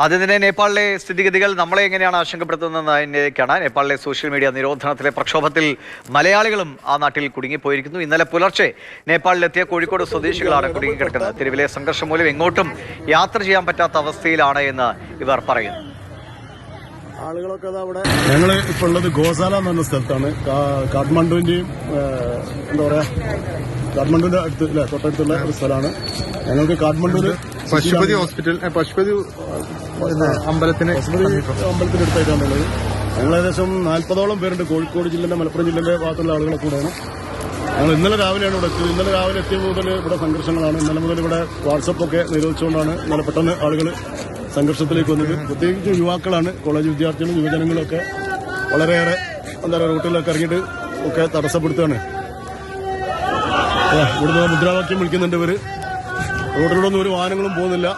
അതിനെ നേപ്പാളിലെ സ്ഥിതിഗതികൾ നമ്മളെ എങ്ങനെയാണ് ആശങ്കപ്പെടുത്തുന്നതിലേക്കാണ്. നേപ്പാളിലെ സോഷ്യൽ മീഡിയ നിരോധനത്തിലെ പ്രക്ഷോഭത്തിൽ മലയാളികളും ആ നാട്ടിൽ കുടുങ്ങിപ്പോയിരിക്കുന്നു. ഇന്നലെ പുലർച്ചെ നേപ്പാളിലെത്തിയ കോഴിക്കോട് സ്വദേശികളാണ് കുടുങ്ങിക്കിടക്കുന്നത്. തെരുവിലെ സംഘർഷം മൂലം എങ്ങോട്ടും യാത്ര ചെയ്യാൻ പറ്റാത്ത അവസ്ഥയിലാണ് എന്ന് ഇവർ പറയുന്നു. ആളുകളൊക്കെ അവിടെ ഞങ്ങൾ ഇപ്പോൾ ഉള്ളത് ഗോസാല എന്ന് പറഞ്ഞ സ്ഥലത്താണ്. കാഠ്മണ്ഡുവിന്റെയും എന്താ പറയാ കാഠ്മണ്ഡുവിന്റെ അടുത്ത് തൊട്ടടുത്തുള്ള ഒരു സ്ഥലമാണ്. ഞങ്ങൾക്ക് കാഠ്മണ്ഡുവിൽ പശുപതി ഹോസ്പിറ്റൽ പശുപതി അമ്പലത്തിന്റെ അടുത്തായിട്ടാണുള്ളത്. ഞങ്ങൾ ഏകദേശം 40ഓളം പേരുണ്ട്. കോഴിക്കോട് ജില്ലന്റെ മലപ്പുറം ജില്ലന്റെ ഭാഗത്തുള്ള ആളുകളെ കൂടെയാണ്. ഞങ്ങൾ ഇന്നലെ രാവിലെയാണ് ഇവിടെ എത്തിയത്. ഇന്നലെ രാവിലെ എത്തിയ മുതൽ ഇവിടെ സംഘർഷങ്ങളാണ്. ഇന്നലെ മുതൽ ഇവിടെ വാട്സപ്പൊക്കെ നിരോധിച്ചുകൊണ്ടാണ് ഇന്നലെ പെട്ടെന്ന് ആളുകൾ സംഘർഷത്തിലേക്ക് വന്നത്. പ്രത്യേകിച്ച് യുവാക്കളാണ്, കോളേജ് വിദ്യാർത്ഥികളും യുവജനങ്ങളൊക്കെ വളരെയേറെ എന്താ പറയുക റൂട്ടിലൊക്കെ ഇറങ്ങിയിട്ട് ഒക്കെ തടസ്സപ്പെടുത്തുകയാണ്. ഇവിടുന്ന് മുദ്രാവാക്യം വിളിക്കുന്നുണ്ട് ഇവര്. റോഡിലൂടെയൊന്നും ഒരു വാഹനങ്ങളും പോകുന്നില്ല.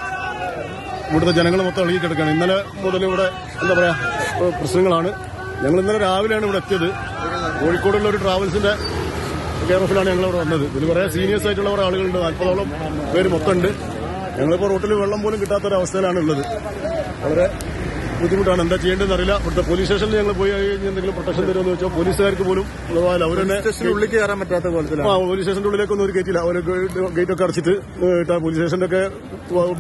ഇവിടുത്തെ ജനങ്ങൾ മൊത്തം ഇളകിക്കിടക്കുകയാണ്. ഇന്നലെ മുതൽ ഇവിടെ എന്താ പറയാ പ്രശ്നങ്ങളാണ്. ഞങ്ങൾ ഇന്നലെ രാവിലെയാണ് ഇവിടെ എത്തിയത്. കോഴിക്കോടുള്ള ഒരു ട്രാവൽസിന്റെ കെയർ ഓഫിലാണ് ഞങ്ങൾ ഇവിടെ വന്നത്. ഇതിൽ കുറെ സീനിയേഴ്സ് ആയിട്ടുള്ള കുറെ ആളുകളുണ്ട്. 40ഓളം പേര് മൊത്തം ഉണ്ട്. ഞങ്ങളിപ്പോൾ റോട്ടിൽ വെള്ളം പോലും കിട്ടാത്തൊരവസ്ഥയിലാണ് ഉള്ളത്. വളരെ ബുദ്ധിമുട്ടാണ്. എന്താ ചെയ്യേണ്ടതെന്ന് അറിയില്ല. ഇവിടുത്തെ പോലീസ് സ്റ്റേഷനിൽ ഞങ്ങൾ പോയി കഴിഞ്ഞ് എന്തെങ്കിലും പ്രൊട്ടക്ഷൻ തരുമെന്ന് വെച്ചാൽ പോലീസുകാർക്ക് പോലും അവർ തന്നെ ഉള്ളിലേക്ക് കയറാൻ പറ്റാത്ത പോലത്തിലാണ്. പോലീസ് സ്റ്റേഷന്റെ ഉള്ളിലേക്കൊന്നും ഒരു കയറ്റില്ല. അവർ ഗേറ്റൊക്കെ അടച്ചിട്ട് പോലീസ് സ്റ്റേഷന്റെ ഒക്കെ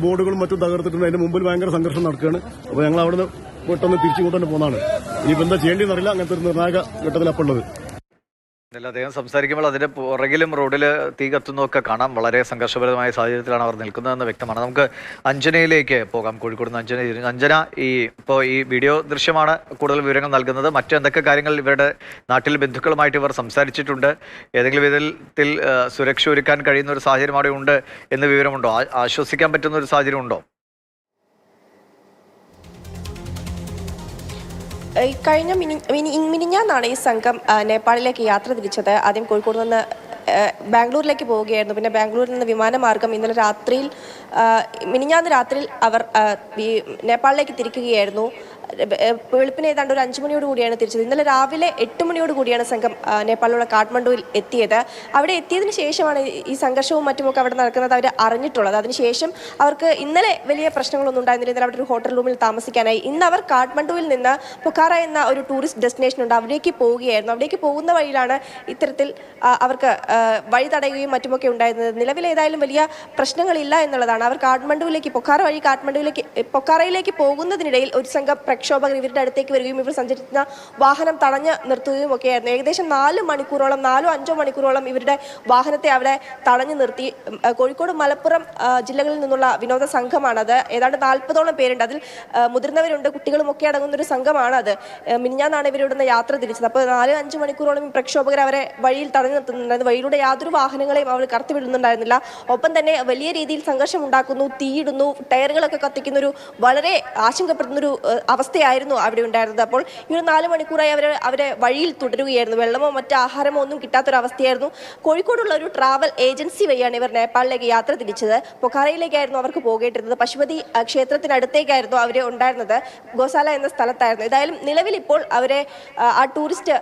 ബോർഡുകളും മറ്റും തകർത്തിട്ടുണ്ട്. അതിന്റെ മുമ്പിൽ ഭയങ്കര സംഘർഷം നടക്കുകയാണ്. അപ്പോൾ ഞങ്ങൾ അവിടുന്ന് പെട്ടെന്ന് തിരിച്ചു കൊണ്ടുതന്നെ പോകുന്നതാണ്. ഇനിയിപ്പോൾ എന്താ ചെയ്യേണ്ടതെന്ന് അറിയില്ല. അങ്ങനത്തെ ഒരു നിർണായക ഘട്ടത്തിലപ്പുള്ളത്. അദ്ദേഹം സംസാരിക്കുമ്പോൾ അതിന്റെ പുറകിലും റോഡിൽ തീ കത്തുന്നതൊക്കെ കാണാം. വളരെ സംഘർഷപരമായ സാഹചര്യത്തിലാണ് അവർ നിൽക്കുന്നതെന്ന് വ്യക്തമാണ്. നമുക്ക് അഞ്ജനയിലേക്ക് പോകാം. കോഴിക്കോട് നിന്ന് അഞ്ജന, ഇപ്പോൾ ഈ വീഡിയോ ദൃശ്യമാണ് കൂടുതൽ വിവരങ്ങൾ നൽകുന്നത്. മറ്റെന്തൊക്കെ കാര്യങ്ങൾ ഇവരുടെ നാട്ടിൽ ബന്ധുക്കളുമായിട്ട് ഇവർ സംസാരിച്ചിട്ടുണ്ട്? ഏതെങ്കിലും വിധത്തിൽ സുരക്ഷ ഒരുക്കാൻ കഴിയുന്ന ഒരു സാഹചര്യം അവിടെ ഉണ്ട് എന്ന് വിവരമുണ്ടോ? ആശ്വസിക്കാൻ പറ്റുന്ന ഒരു സാഹചര്യം ഉണ്ടോ? കഴിഞ്ഞ മിനിഞ്ഞാന്നാണ് ഈ സംഘം നേപ്പാളിലേക്ക് യാത്ര തിരിച്ചത്. ആദ്യം കോഴിക്കോട് നിന്ന് ബാംഗ്ലൂരിലേക്ക് പോവുകയായിരുന്നു. പിന്നെ ബാംഗ്ലൂരിൽ നിന്ന് വിമാനമാർഗം ഇന്നലെ രാത്രിയിൽ മിനിഞ്ഞാന്ന് രാത്രിയിൽ അവർ നേപ്പാളിലേക്ക് തിരിക്കുകയായിരുന്നു. വെളുപ്പിന് ഏതാണ്ട് ഒരു 5 മണിയോട് കൂടിയാണ് തിരിച്ചത്. ഇന്നലെ രാവിലെ 8 മണിയോട് കൂടിയാണ് സംഘം നേപ്പാളിലുള്ള കാഠ്മണ്ഡുവിൽ എത്തിയത്. അവിടെ എത്തിയതിനു ശേഷമാണ് ഈ സംഘർഷവും മറ്റുമൊക്കെ അവിടെ നടക്കുന്നത് അവർ അറിഞ്ഞിട്ടുള്ളത്. അതിനുശേഷം അവർക്ക് ഇന്നലെ വലിയ പ്രശ്നങ്ങളൊന്നും ഉണ്ടായിരുന്നില്ല. ഇന്നലെ അവിടെ ഒരു ഹോട്ടൽ റൂമിൽ താമസിക്കാനായി. ഇന്ന് അവർ കാഠ്മണ്ഡുവിൽ നിന്ന് പൊക്കാറ എന്ന ഒരു ടൂറിസ്റ്റ് ഡെസ്റ്റിനേഷൻ ഉണ്ട്, അവിടേക്ക് പോവുകയായിരുന്നു. അവിടേക്ക് പോകുന്ന വഴിയിലാണ് ഇത്തരത്തിൽ അവർക്ക് വഴി തടയുകയും മറ്റുമൊക്കെ ഉണ്ടായിരുന്നത്. നിലവിൽ ഏതായാലും വലിയ പ്രശ്നങ്ങളില്ല എന്നുള്ളതാണ്. അവർ കാഠ്മണ്ഡുവിലേക്ക് പൊക്കാറ വഴി പൊക്കാറയിലേക്ക് പോകുന്നതിനിടയിൽ ഒരു സംഘം പ്രക്ഷോഭകർ ഇവരുടെ അടുത്തേക്ക് വരികയും ഇവർ സഞ്ചരിക്കുന്ന വാഹനം തടഞ്ഞു നിർത്തുകയും ഒക്കെയായിരുന്നു. ഏകദേശം 4 മണിക്കൂറോളം 4-5 മണിക്കൂറോളം ഇവരുടെ വാഹനത്തെ അവിടെ തടഞ്ഞു നിർത്തി. കോഴിക്കോട് മലപ്പുറം ജില്ലകളിൽ നിന്നുള്ള വിനോദ സംഘമാണത്. ഏതാണ്ട് 40ഓളം പേരുണ്ട്. അതിൽ മുതിർന്നവരുണ്ട്, കുട്ടികളും ഒക്കെ അടങ്ങുന്ന ഒരു സംഘമാണത്. മിനിഞ്ഞാന്നാണ് ഇവരിവിടുന്ന് യാത്ര തിരിച്ചത്. അപ്പോൾ 4-5 മണിക്കൂറോളം പ്രക്ഷോഭകർ അവരെ വഴിയിൽ തടഞ്ഞു നിർത്തുന്നുണ്ടായിരുന്നു. വഴിയിലൂടെ യാതൊരു വാഹനങ്ങളെയും അവർ കടത്തിവിടുന്നുണ്ടായിരുന്നില്ല. ഒപ്പം തന്നെ വലിയ രീതിയിൽ സംഘർഷം ഉണ്ടാക്കുന്നു, തീയിടുന്നു, ടയറുകളൊക്കെ കത്തിക്കുന്ന ഒരു വളരെ ആശങ്കപ്പെടുന്നൊരു അവസ്ഥയായിരുന്നു അവിടെ ഉണ്ടായിരുന്നത്. അപ്പോൾ ഈ ഒരു 4 മണിക്കൂറായി അവരെ വഴിയിൽ തുടരുകയായിരുന്നു. വെള്ളമോ മറ്റ് ആഹാരമോ ഒന്നും കിട്ടാത്തൊരവസ്ഥയായിരുന്നു. കോഴിക്കോടുള്ള ഒരു ട്രാവൽ ഏജൻസി വഴിയാണ് ഇവർ നേപ്പാളിലേക്ക് യാത്ര തിരിച്ചത്. പൊക്കാറയിലേക്കായിരുന്നു അവർക്ക് പോകേണ്ടിരുന്നത്. പശുപതി ക്ഷേത്രത്തിനടുത്തേക്കായിരുന്നു അവർ ഉണ്ടായിരുന്നത്. ഗോസാല എന്ന സ്ഥലത്തായിരുന്നു. ഏതായാലും നിലവിൽ ഇപ്പോൾ അവരെ ആ ടൂറിസ്റ്റ്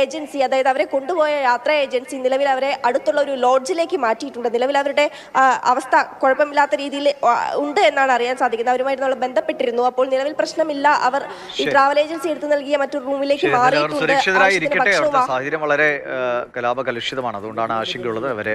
ഏജൻസി, അതായത് അവരെ കൊണ്ടുപോയ യാത്രാ ഏജൻസി നിലവിൽ അവരെ അടുത്തുള്ള ഒരു ലോഡ്ജിലേക്ക് മാറ്റിയിട്ടുണ്ട്. നിലവിൽ അവരുടെ അവസ്ഥ കുഴപ്പമില്ലാത്ത രീതിയിൽ ഉണ്ട് എന്നാണ് അറിയാൻ സാധിക്കുന്നത്. അവരുമായി നമ്മൾ ബന്ധപ്പെട്ടിരുന്നു. അപ്പോൾ നിലവിൽ പ്രശ്നമില്ല. അവർ ഈ ട്രാവൽ ഏജൻസി എടുത്തു നൽകിയ മറ്റൊരു റൂമിലേക്ക് മാറിയിട്ടുണ്ട്. സുരക്ഷിതരായിരിക്കട്ടെ. അവിടുത്തെ സാഹചര്യം വളരെ കലാപകലുഷിതമാണ്. അതുകൊണ്ടാണ് ആശങ്കയുള്ളത്. അവരെ